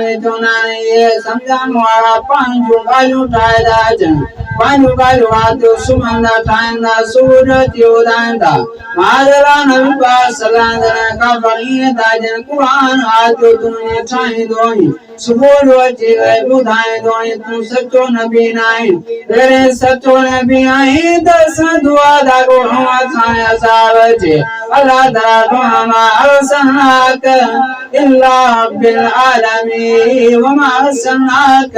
ये समझण वारा पंहिंजूं ॻाल्हियूं ठाहींदा अचनि, पंहिंजूं ॻाल्हियूं राति सुम्हंदा ठाहींदा सूरत उॾाईंदा। माजरा नबी पाक सलाह काफ़र ईअं था ॼण क़ुरान आयो तुंहिंजे ठाहींदो सुबुह जो अची करे ॿुधाईंदो तूं सचो नबी न आहीं। अहिड़े सचो नबी आहीं त असां दुआ था करूं असांजे अज़ाब अचे। अल्लाह ताला मा अरसलनाक इल्ला बिल आलमीन वमा अरसलनाक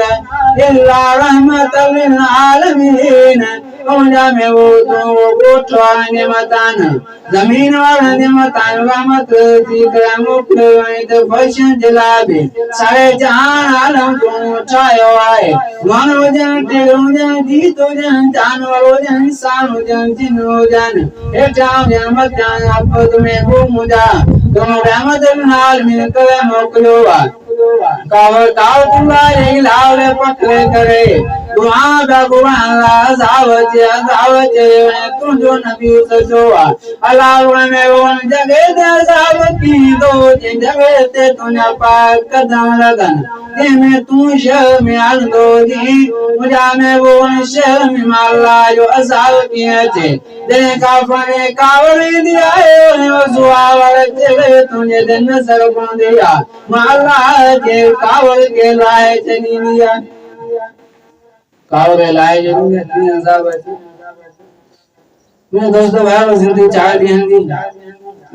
इल्ला रहमतल लिल आलमीन। उनजा में वो ॻोठ वारा नेमतान ज़मीन वारा नेमतान रहमत थी करे मोकिलियो ऐं त ख़ुशियुनि जे लाइ बि सारे जहान आलम तूं ठाहियो आहे। माण्हू हुजनि टीर हुजनि जीत हुजनि जानवर हुजनि इंसान हुजनि जिन हुजनि हेठियां हुजनि मथियां आपद में गुम हुजा तुम रहमत लिल आलमीन करे मोकिलियो आहे। कावर तावतुल्लाह लावले पकड़े करे दुआ बा कुरान ला अज़ाब चे तुंहिंजो नबी सचो आहे। अल्लाह में उन जॻह ते अज़ाब थींदो जिन जॻह ते तुंहिंजा पाक कदम लॻनि जंहिंमें तूं शहर में हलंदो मुंहिंजा में उन शहर में अल्लाह जो अज़ाब कीअं अचे। जॾहिं काफ़र कावर ईंदी आहे तुंहिंजे ते नज़र पवंदी आहे मां अल्लाह जे कावर खे लाहे छॾींदी आहे। कावर लाहे छॾींदी अज़ाब अचे। दोस्तों भाइयों जिंदगी 4 ॾींहंनि जी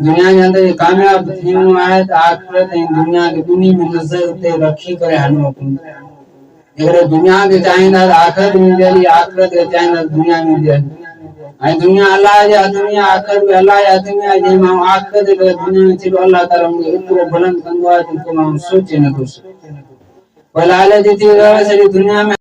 दुनिया जे अंदरि कामयाब थियणो आहे त आख़िरत ऐं दुनिया खे ॿिन्ही में नज़र ते रखी करे हलणो पवंदो। अगरि दुनिया खे चाहींदा त आख़िरत मिलंदी हली आख़िरत खे चाहींदा त दुनिया मिलंदी हली ऐं दुनिया अल्लाह जे हथ में आख़िरत बि अल्लाह जे हथ में आहे। जंहिं माण्हू आख़िरत खे दुनिया में छॾियो अल्लाह ताला हुनखे एतिरो बुलंद कंदो आहे त को माण्हू सोचे नथो सघे। पर लालच थी सॼी दुनिया में